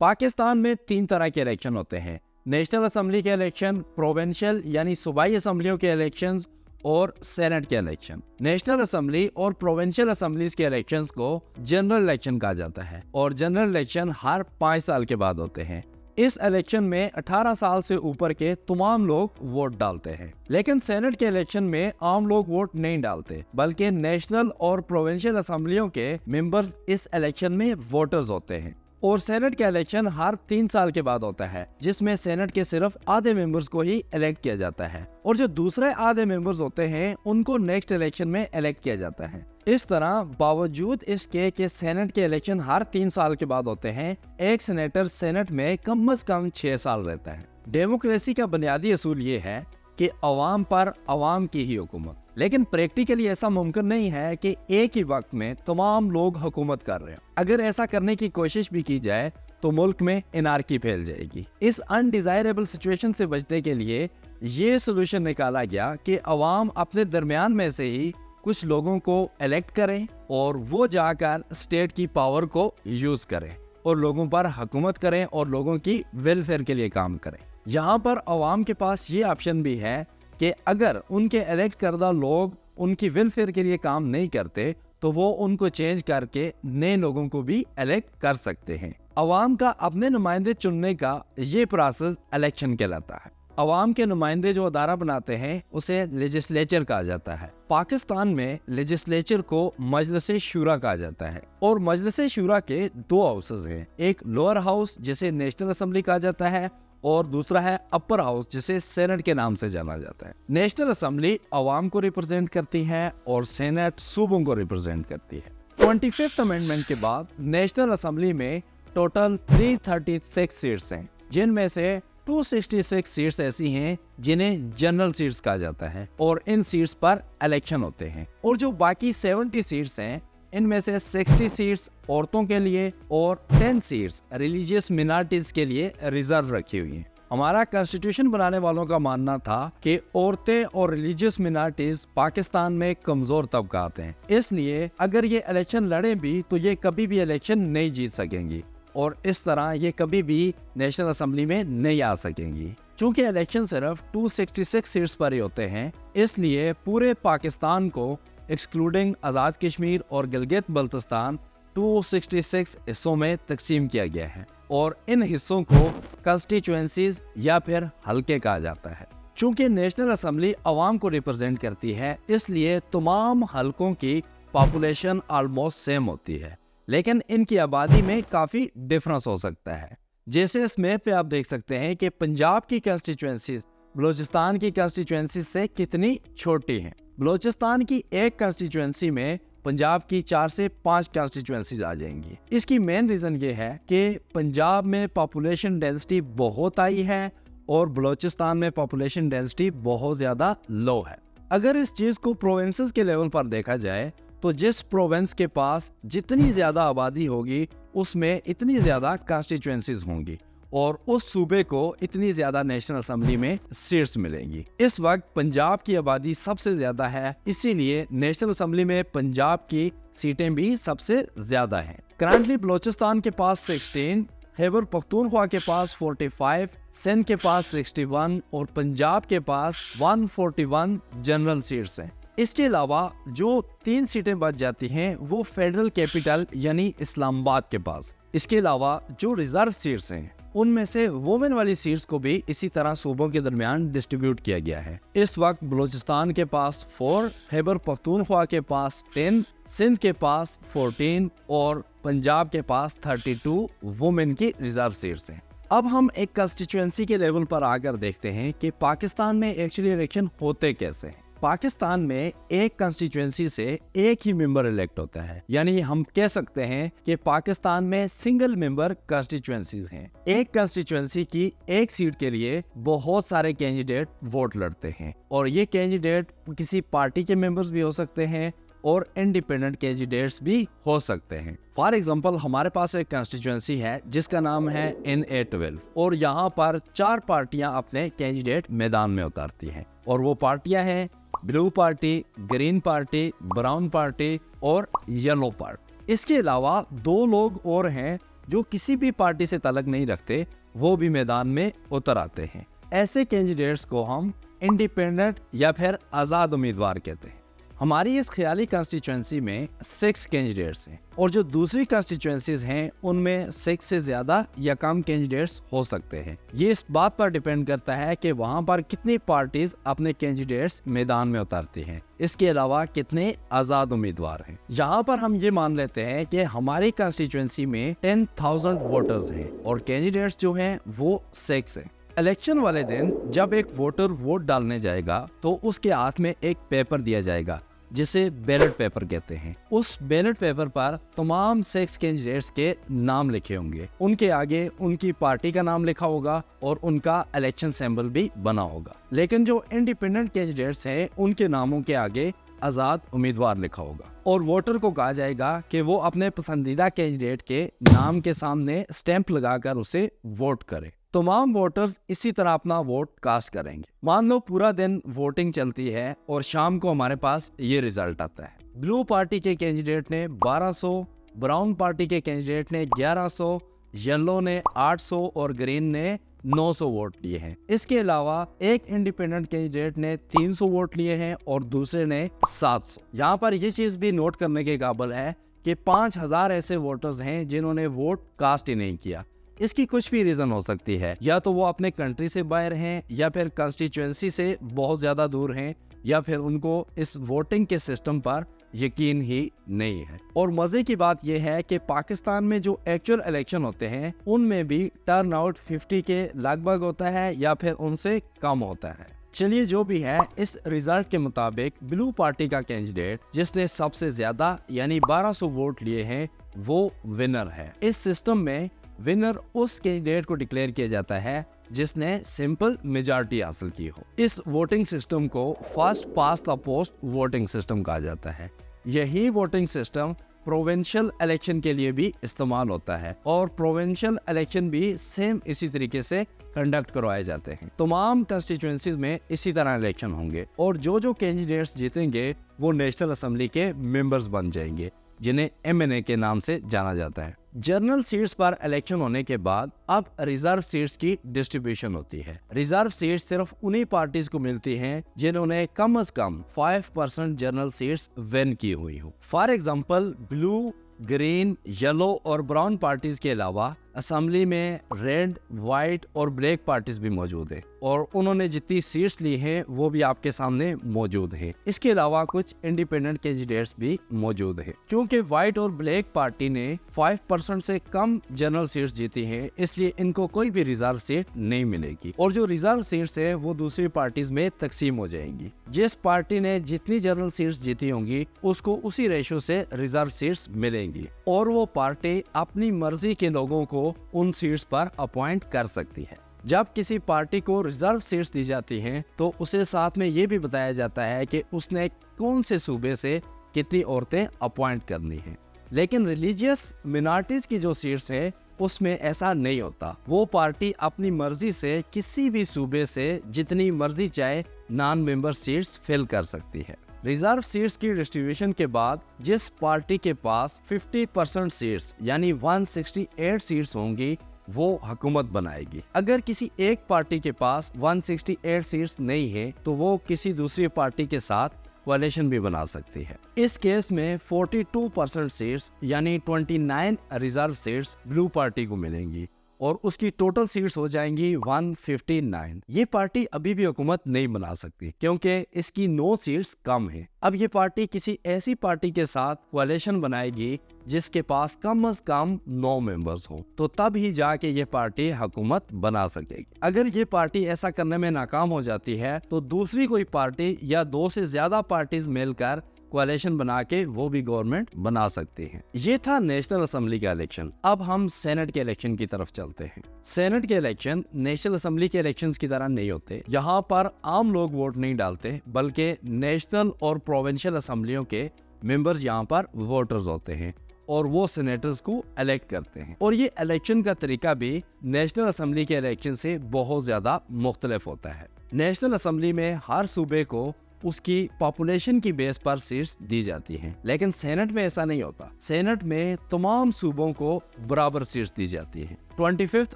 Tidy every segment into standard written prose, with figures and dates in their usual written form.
पाकिस्तान में 3 तरह के इलेक्शन होते हैं। नेशनल असेंबली के इलेक्शन, प्रोविंशियल यानी सूबाई असेंबलियों के इलेक्शंस और सेनेट के इलेक्शन। नेशनल असेंबली और प्रोविंशियल असेंबलीज के इलेक्शंस को जनरल इलेक्शन कहा जाता है और जनरल इलेक्शन हर 5 साल के बाद होते हैं। इस इलेक्शन में 18 साल से ऊपर के तमाम लोग वोट डालते हैं, लेकिन सेनेट के इलेक्शन में आम लोग वोट नहीं डालते, बल्कि नेशनल और प्रोविंशियल असेंबलियों के मेंबर्स इस इलेक्शन में वोटर्स होते हैं। और सेनेट का इलेक्शन हर 3 साल के बाद होता है, जिसमें सेनेट के सिर्फ आधे मेंबर्स को ही इलेक्ट किया जाता है और जो दूसरे आधे मेंबर्स होते हैं उनको नेक्स्ट इलेक्शन में इलेक्ट किया जाता है। इस तरह बावजूद इसके कि सेनेट के इलेक्शन हर 3 साल के बाद होते हैं, एक सेनेटर सेनेट में कम से कम 6 साल रहता है। डेमोक्रेसी का बुनियादी असूल ये है कि अवाम पर अवाम की ही हुकूमत, लेकिन प्रैक्टिकली ऐसा मुमकिन नहीं है कि एक ही वक्त में तमाम लोग हुकूमत कर रहे हैं। अगर ऐसा करने की कोशिश भी की जाए तो मुल्क में एनार्की फैल जाएगी। इस अनडिजायरेबल सिचुएशन से बचने के लिए ये सोल्यूशन निकाला गया कि अवाम अपने दरमियान में से ही कुछ लोगों को इलेक्ट करें और वो जाकर स्टेट की पावर को यूज करें और लोगों पर हुकूमत करें और लोगों की वेलफेयर के लिए काम करें। यहाँ पर अवाम के पास ये ऑप्शन भी है कि अगर उनके इलेक्ट करदा लोग उनकी वेलफेयर के लिए काम नहीं करते तो वो उनको चेंज करके नए लोगों को भी इलेक्ट कर सकते हैं। अवाम का अपने नुमाइंदे चुनने का ये प्रोसेस इलेक्शन कहलाता है। अवाम के नुमाइंदे जो अदारा बनाते हैं उसे लेजिस्लेचर कहा जाता है। पाकिस्तान में लेजिस्लेचर को मजलिस शूरा कहा जाता है और मजलिस शूरा के 2 हाउसेस हैं, एक लोअर हाउस जिसे नेशनल असेंबली कहा जाता है और दूसरा है अपर हाउस जिसे सेनेट के नाम से जाना जाता है। नेशनल असेंबली अवाम को रिप्रेजेंट करती है और सेनेट सूबों को रिप्रेजेंट करती है। 25th अमेंडमेंट के बाद नेशनल असेंबली में टोटल 336 सीट्स हैं, जिनमें से 266 सीट्स ऐसी हैं जिन्हें जनरल सीट्स कहा जाता है और इन सीट्स पर इलेक्शन होते हैं। और जो बाकी 70 सीट्स हैं इनमें से 60 सीट्स औरतों के लिए और 10 सीट्स रिलीजियस मिनॉरिटीज के लिए रिजर्व रखी हुई हैं। हमारा कॉन्स्टिट्यूशन बनाने वालों का मानना था कि औरतें और रिलीजियस मिनॉरिटीज पाकिस्तान में कमजोर तबकात हैं, इसलिए अगर ये इलेक्शन लड़े भी तो ये कभी भी इलेक्शन नहीं जीत सकेंगी और इस तरह ये कभी भी नेशनल असेंबली में नहीं आ सकेंगी। चूंकि इलेक्शन सिर्फ 266 सीट्स पर ही होते हैं, इसलिए पूरे पाकिस्तान को एक्सक्लूडिंग आज़ाद कश्मीर और गिलगित बल्तिस्तान 266 हिस्सों में तकसीम किया गया है और इन हिस्सों को कंस्टिट्यूएंसीज या फिर हलके कहा जाता है। चूंकि नेशनल असेंबली अवाम को रिप्रेजेंट करती है, इसलिए तमाम हलकों की पॉपुलेशन ऑलमोस्ट सेम होती है, लेकिन इनकी आबादी में काफ़ी डिफरेंस हो सकता है। जैसे इस मैप पे आप देख सकते हैं कि पंजाब की कंस्टिट्यूएंसीज बलूचिस्तान की कंस्टिट्यूएंसी से कितनी छोटी हैं। बलूचिस्तान की एक कंस्टिट्यूएंसी में पंजाब की 4 से 5 कंस्टिट्यूएंसीज आ जाएंगी। इसकी मेन रीजन ये है कि पंजाब में पॉपुलेशन डेंसिटी बहुत हाई है और बलूचिस्तान में पॉपुलेशन डेंसिटी बहुत ज्यादा लो है। अगर इस चीज को प्रोविंसेस के लेवल पर देखा जाए तो जिस प्रोविंस के पास जितनी ज्यादा आबादी होगी उसमें इतनी ज्यादा कंस्टिट्यूएंसीज होंगी और उस सूबे को इतनी ज्यादा नेशनल असेंबली में सीट्स मिलेंगी। इस वक्त पंजाब की आबादी सबसे ज्यादा है, इसीलिए नेशनल असेंबली में पंजाब की सीटें भी सबसे ज्यादा हैं। करंटली बलूचिस्तान के पास 16, खैबर पख्तूनख्वा के पास 45, सिंध के पास 61 और पंजाब के पास 141 जनरल सीट्स हैं। इसके अलावा जो 3 सीटें बच जाती हैं वो फेडरल कैपिटल यानी इस्लामाबाद के पास। इसके अलावा जो रिजर्व सीट्स हैं उनमें से वुमेन वाली सीट्स को भी इसी तरह सूबों के दरमियान डिस्ट्रीब्यूट किया गया है। इस वक्त बलूचिस्तान के पास 4, खैबर पख्तूनख्वा के पास 10, सिंध के पास 14 और पंजाब के पास 32 वुमेन की रिजर्व सीट्स हैं। अब हम एक कंस्टिट्यूएंसी के लेवल पर आकर देखते हैं कि पाकिस्तान में एक्चुअली इलेक्शन होते कैसे हैं। पाकिस्तान में एक कंस्टिट्यूएंसी से एक ही मेंबर इलेक्ट होता है, यानी हम कह सकते हैं कि पाकिस्तान में सिंगल मेंबर कंस्टिट्यूएंसीज हैं। एक कंस्टिट्यूएंसी की एक सीट के लिए बहुत सारे कैंडिडेट वोट लड़ते हैं और ये कैंडिडेट किसी पार्टी के मेंबर्स भी हो सकते हैं और इंडिपेंडेंट कैंडिडेट्स भी हो सकते हैं। फॉर एग्जांपल हमारे पास एक कंस्टिट्यूएंसी है जिसका नाम है NA-12 और यहाँ पर 4 पार्टियां अपने कैंडिडेट मैदान में उतारती हैं और वो पार्टियां हैं blue party, green party, brown party और येलो पार्टी। इसके अलावा 2 लोग और हैं जो किसी भी पार्टी से ताल्लुक नहीं रखते वो भी मैदान में उतर आते हैं। ऐसे कैंडिडेट्स को हम इंडिपेंडेंट या फिर आज़ाद उम्मीदवार कहते हैं। हमारी इस ख्याली कॉन्स्टिट्यूएंसी में 6 कैंडिडेट्स हैं और जो दूसरी कॉन्स्टिट्यूएंसीज हैं उनमें 6 से ज़्यादा या कम कैंडिडेट्स हो सकते हैं। ये इस बात पर डिपेंड करता है कि वहाँ पर कितनी पार्टीज अपने कैंडिडेट्स मैदान में उतारती हैं। इसके अलावा कितने आज़ाद उम्मीदवार हैं। यहाँ पर हम ये मान लेते हैं कि हमारी कॉन्स्टिट्यूएंसी में 10,000 वोटर्स हैं और कैंडिडेट्स जो हैं वो 6 हैं। इलेक्शन वाले दिन जब एक वोटर वोट डालने जाएगा तो उसके हाथ में एक पेपर दिया जाएगा जिसे बैलेट पेपर कहते हैं। उस बैलेट पेपर पर तमाम 6 कैंडिडेट्स के नाम लिखे होंगे। उनके आगे उनकी पार्टी का नाम लिखा होगा और उनका इलेक्शन सिंबल भी बना होगा। लेकिन जो इंडिपेंडेंट कैंडिडेट्स हैं उनके नामों के आगे आज़ाद उम्मीदवार लिखा होगा और वोटर को कहा जाएगा कि वो अपने पसंदीदा कैंडिडेट के नाम के सामने स्टैंप लगाकर उसे वोट करे। तमाम वोटर्स इसी तरह अपना वोट कास्ट करेंगे। मान लो पूरा दिन वोटिंग चलती है और शाम को हमारे पास ये रिजल्ट आता है। ब्लू पार्टी के कैंडिडेट ने 1200, ब्राउन पार्टी के कैंडिडेट ने 1100, येलो ने 800 और ग्रीन ने 900 वोट लिए हैं। इसके अलावा एक इंडिपेंडेंट कैंडिडेट ने 300 वोट लिए हैं और दूसरे ने 700। यहाँ पर ये चीज भी नोट करने के काबिल है कि 5000 ऐसे वोटर्स हैं जिन्होंने वोट कास्ट ही नहीं किया। इसकी कुछ भी रीजन हो सकती है, या तो वो अपने कंट्री से बाहर हैं, या फिर कंस्टिट्यूएंसी से बहुत ज्यादा दूर हैं, या फिर उनको इस वोटिंग के सिस्टम पर यकीन ही नहीं है। और मजे की बात यह है कि पाकिस्तान में जो एक्चुअल इलेक्शन होते हैं उनमें भी टर्न आउट 50 के लगभग होता है या फिर उनसे कम होता है। चलिए जो भी है, इस रिजल्ट के मुताबिक ब्लू पार्टी का कैंडिडेट जिसने सबसे ज्यादा यानी 1200 वोट लिए हैं वो विनर है। इस सिस्टम में विनर उस कैंडिडेट को डिक्लेयर किया जाता है जिसने सिंपल मेजॉरिटी हासिल की हो। इस वोटिंग सिस्टम को first past the post voting system कहा जाता है। यही वोटिंग सिस्टम प्रोविंशियल इलेक्शन के लिए भी इस्तेमाल होता है और प्रोविंशियल इलेक्शन भी सेम इसी तरीके से कंडक्ट करवाए जाते हैं। तमाम कंस्टिट्यूएंसीज में इसी तरह इलेक्शन होंगे और जो कैंडिडेट्स जीतेंगे वो नेशनल असेंबली के मेंबर्स बन जाएंगे जिन्हें MNA के नाम से जाना जाता है। जनरल सीट्स पर इलेक्शन होने के बाद अब रिजर्व सीट्स की डिस्ट्रीब्यूशन होती है। रिजर्व सीट्स सिर्फ उन्हीं पार्टीज को मिलती हैं जिन्होंने कम से कम 5% जनरल सीट्स विन की हुई हो। For example blue, green, yellow और ब्राउन पार्टीज के अलावा असेंबली में रेड, व्हाइट और ब्लैक पार्टीज भी मौजूद है और उन्होंने जितनी सीट्स ली हैं वो भी आपके सामने मौजूद है। इसके अलावा कुछ इंडिपेंडेंट कैंडिडेट्स भी मौजूद है। क्योंकि व्हाइट और ब्लैक पार्टी ने 5% से कम जनरल सीट्स जीती हैं, इसलिए इनको कोई भी रिजर्व सीट नहीं मिलेगी और जो रिजर्व सीट्स है वो दूसरी पार्टीज में तकसीम हो जाएंगी। जिस पार्टी ने जितनी जनरल सीट्स जीती होंगी उसको उसी रेशो से रिजर्व सीट्स मिलेंगी और वो पार्टी अपनी मर्जी के लोगों को उन सीट्स पर अपॉइंट कर सकती है। जब किसी पार्टी को रिजर्व सीट्स दी जाती हैं तो उसे साथ में ये भी बताया जाता है कि उसने कौन से सूबे से कितनी औरतें अपॉइंट करनी है। लेकिन रिलीजियस मिनॉरिटीज की जो सीट्स है उसमें ऐसा नहीं होता। वो पार्टी अपनी मर्जी से किसी भी सूबे से जितनी मर्जी चाहे नॉन मेंबर सीट्स फिल कर सकती है। रिजर्व सीट्स की डिस्ट्रीब्यूशन के बाद जिस पार्टी के पास 50% सीट्स यानी 168 सीट्स होंगी वो हुकूमत बनाएगी। अगर किसी एक पार्टी के पास 168 सीट्स नहीं है तो वो किसी दूसरी पार्टी के साथ कोalition भी बना सकती है। इस केस में 42% सीट्स यानी 29 रिजर्व सीट्स ब्लू पार्टी को मिलेंगी और उसकी टोटल सीट्स हो जाएंगी 159। ये पार्टी अभी भी हुकूमत नहीं बना सकती क्योंकि इसकी 9 सीट्स कम है। अब ये पार्टी किसी ऐसी पार्टी के साथ कोalition बनाएगी जिसके पास कम से कम 9 मेंबर्स हो, तो तब ही जाके ये पार्टी हुकूमत बना सकेगी। अगर ये पार्टी ऐसा करने में नाकाम हो जाती है तो दूसरी कोई पार्टी या 2 से ज्यादा पार्टीज मिलकर कोalition बना के वो भी गवर्नमेंट बना सकते हैं। ये था नेशनल असेंबली का इलेक्शन। अब हम सेनेट के इलेक्शन की तरफ चलते हैं। सेनेट के इलेक्शन नेशनल असेंबली के इलेक्शंस की तरह नहीं होते। यहाँ पर आम लोग वोट नहीं डालते बल्कि नेशनल और प्रोविंशियल असेंबलियों के मेंबर्स यहाँ पर वोटर्स होते हैं और वो सेनेटर्स को इलेक्ट करते हैं। और ये इलेक्शन का तरीका भी नेशनल असेंबली के इलेक्शन से बहुत ज्यादा मुख्तलिफ होता है। नेशनल असेंबली में हर सूबे को उसकी पॉपुलेशन की बेस पर सीट्स दी जाती हैं। लेकिन सेनेट में ऐसा नहीं होता। सेनेट में तमाम सूबों को बराबर सीट्स दी जाती हैं। 25th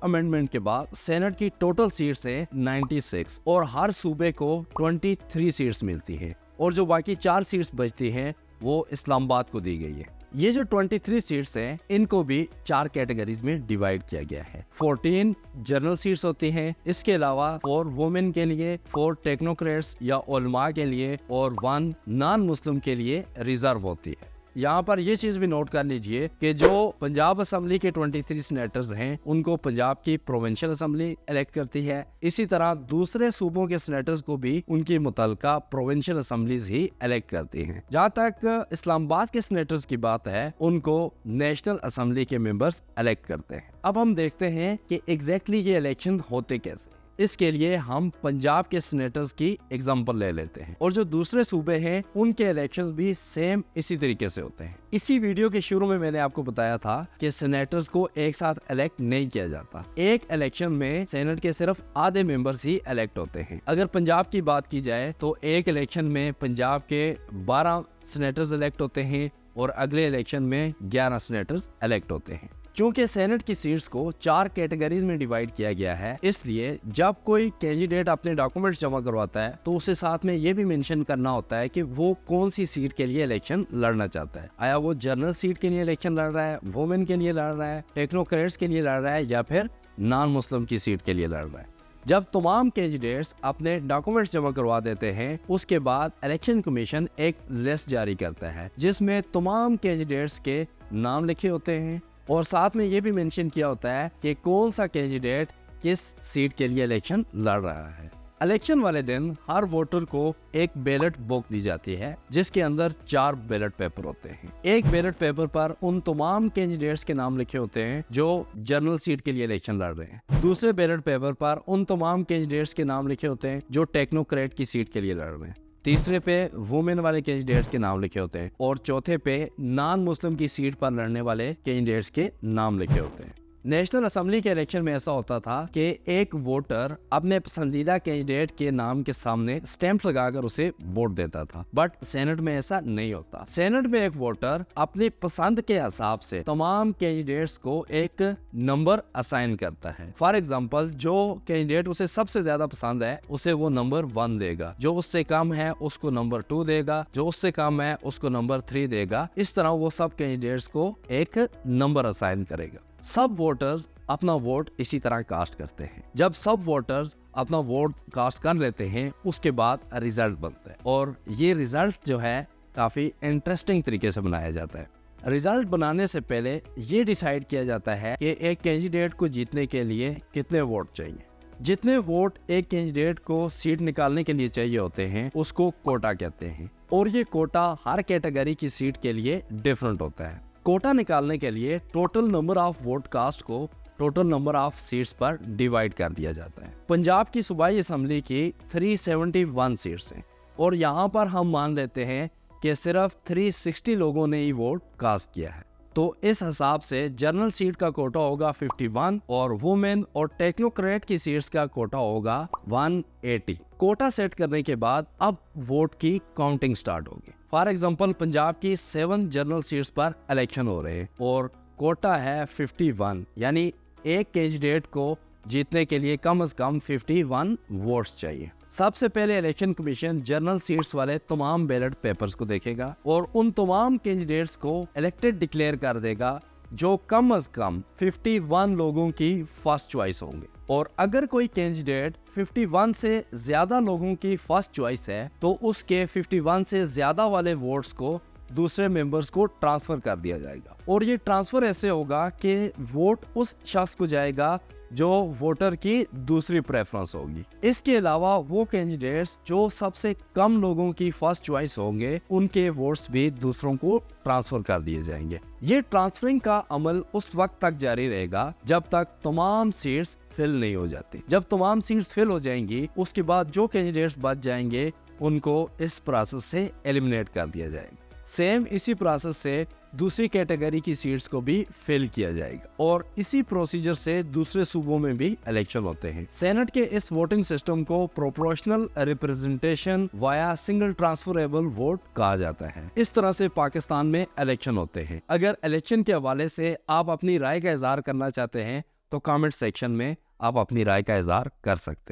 अमेंडमेंट के बाद सेनेट की टोटल सीट्स है 96 और हर सूबे को 23 सीट्स मिलती है और जो बाकी 4 सीट्स बचती हैं वो इस्लामाबाद को दी गई है। ये जो 23 सीट्स हैं इनको भी 4 कैटेगरीज में डिवाइड किया गया है। 14 जनरल सीट्स होती हैं, इसके अलावा 4 वुमेन के लिए, 4 टेक्नोक्रेट्स या उलमा के लिए और 1 नॉन मुस्लिम के लिए रिजर्व होती है। यहाँ पर ये चीज भी नोट कर लीजिए कि जो पंजाब असेंबली के 23 सेनेटर्स हैं उनको पंजाब की प्रोविंशियल असेंबली इलेक्ट करती है। इसी तरह दूसरे सूबों के सेनेटर्स को भी उनकी मुतलका प्रोविंशियल असेंबलीज ही इलेक्ट करती हैं। जहाँ तक इस्लामाबाद के सेनेटर्स की बात है उनको नेशनल असेंबली के मेंबर्स इलेक्ट करते हैं। अब हम देखते हैं कि एग्जैक्टली ये इलेक्शन होते कैसे। इसके लिए हम पंजाब के सेनेटर्स की एग्जांपल ले लेते हैं और जो दूसरे सूबे हैं उनके इलेक्शंस भी सेम इसी तरीके से होते हैं। इसी वीडियो के शुरू में मैंने आपको बताया था कि सेनेटर्स को एक साथ इलेक्ट नहीं किया जाता। एक इलेक्शन में सेनेट के सिर्फ आधे मेंबर्स ही इलेक्ट होते हैं। अगर पंजाब की बात की जाए तो एक इलेक्शन में पंजाब के 12 सेनेटर्स इलेक्ट होते हैं और अगले इलेक्शन में 11 सेनेटर्स इलेक्ट होते हैं। चूंकि सेनेट की सीट्स को 4 कैटेगरीज में डिवाइड किया गया है, इसलिए जब कोई कैंडिडेट अपने डॉक्यूमेंट्स जमा करवाता है तो उसे साथ में ये भी मेंशन करना होता है कि वो कौन सी सीट के लिए इलेक्शन लड़ना चाहता है। आया वो जनरल सीट के लिए इलेक्शन लड़ रहा है, वुमेन के लिए लड़ रहा है, टेक्नोक्रेट्स के लिए लड़ रहा है या फिर नॉन मुस्लिम की सीट के लिए लड़ रहा है। जब तमाम कैंडिडेट्स अपने डॉक्यूमेंट्स जमा करवा देते हैं उसके बाद इलेक्शन कमीशन एक लिस्ट जारी करता है जिसमें तमाम कैंडिडेट्स के नाम लिखे होते हैं और साथ में ये भी मेंशन किया होता है कि कौन सा कैंडिडेट किस सीट के लिए इलेक्शन लड़ रहा है। इलेक्शन वाले दिन हर वोटर को एक बैलेट बुक दी जाती है जिसके अंदर 4 बैलेट पेपर होते हैं। एक बैलेट पेपर पर उन तमाम कैंडिडेट्स के नाम लिखे होते हैं जो जनरल सीट के लिए इलेक्शन लड़ रहे हैं। दूसरे बैलेट पेपर पर उन तमाम कैंडिडेट्स के नाम लिखे होते हैं जो टेक्नोक्रेट की सीट के लिए लड़ रहे हैं। तीसरे पे वुमेन वाले कैंडिडेट्स के नाम लिखे होते हैं और चौथे पे नॉन मुस्लिम की सीट पर लड़ने वाले कैंडिडेट्स के नाम लिखे होते हैं। नेशनल असेंबली के इलेक्शन में ऐसा होता था कि एक वोटर अपने पसंदीदा कैंडिडेट के नाम के सामने स्टैंप लगाकर उसे वोट देता था, बट सेनेट में ऐसा नहीं होता। सेनेट में एक वोटर अपनी पसंद के हिसाब से तमाम कैंडिडेट्स को एक नंबर असाइन करता है। फॉर एग्जाम्पल जो कैंडिडेट उसे सबसे ज्यादा पसंद है उसे वो नंबर 1 देगा, जो उससे कम है उसको नंबर 2 देगा, जो उससे कम है उसको नंबर 3 देगा। इस तरह वो सब कैंडिडेट्स को एक नंबर असाइन करेगा। सब वोटर्स अपना वोट इसी तरह कास्ट करते हैं। जब सब वोटर्स अपना वोट कास्ट कर लेते हैं उसके बाद रिजल्ट बनता है और ये रिजल्ट जो है काफी इंटरेस्टिंग तरीके से बनाया जाता है। रिजल्ट बनाने से पहले ये डिसाइड किया जाता है कि एक कैंडिडेट को जीतने के लिए कितने वोट चाहिए। जितने वोट एक कैंडिडेट को सीट निकालने के लिए चाहिए होते हैं उसको कोटा कहते हैं और ये कोटा हर कैटेगरी की सीट के लिए डिफरेंट होता है। कोटा निकालने के लिए total number of vote cast को टोटल नंबर ऑफ सीट्स पर डिवाइड कर दिया जाता है। पंजाब की सूबाई असेंबली की 371 सीट्स हैं और यहाँ पर हम मान लेते हैं कि सिर्फ 360 लोगों ने ही वोट कास्ट किया है। तो इस हिसाब से जनरल सीट का कोटा होगा 51 और वुमेन और टेक्नोक्रेट की सीट्स का कोटा होगा 180। कोटा सेट करने के बाद अब वोट की काउंटिंग स्टार्ट होगी। फॉर एग्जांपल पंजाब की 7 जनरल सीट्स पर इलेक्शन हो रहे हैं और कोटा है 51, यानी एक कैंडिडेट को जीतने के लिए कम से कम 51 वोट्स चाहिए। सबसे पहले इलेक्शन कमीशन जनरल सीट्स वाले तमाम बैलेट पेपर्स को देखेगा और उन तमाम कैंडिडेट्स को इलेक्टेड डिक्लेयर कर देगा जो कम से कम 51 लोगों की फर्स्ट चॉइस होंगे। और अगर कोई कैंडिडेट 51 से ज्यादा लोगों की फर्स्ट चॉइस है तो उसके 51 से ज्यादा वाले वोट्स को दूसरे मेंबर्स को ट्रांसफर कर दिया जाएगा और ये ट्रांसफर ऐसे होगा कि वोट उस शख्स को जाएगा जो वोटर की दूसरी प्रेफरेंस होगी। इसके अलावा वो कैंडिडेट्स जो सबसे कम लोगों की फर्स्ट चॉइस होंगे उनके वोट्स भी दूसरों को ट्रांसफर कर दिए जाएंगे। ये ट्रांसफरिंग का अमल उस वक्त तक जारी रहेगा जब तक तमाम सीट्स फिल नहीं हो जाती। जब तमाम सीट्स फिल हो जाएंगी उसके बाद जो कैंडिडेट्स बच जाएंगे उनको इस प्रोसेस से एलिमिनेट कर दिया जाएगा। सेम इसी प्रोसेस से दूसरी कैटेगरी की सीट्स को भी फिल किया जाएगा और इसी प्रोसीजर से दूसरे सूबों में भी इलेक्शन होते हैं। सेनेट के इस वोटिंग सिस्टम को proportional representation via single transferable vote कहा जाता है। इस तरह से पाकिस्तान में इलेक्शन होते हैं। अगर इलेक्शन के हवाले से आप अपनी राय का इजहार करना चाहते हैं तो कमेंट सेक्शन में आप अपनी राय का इजहार कर सकते हैं।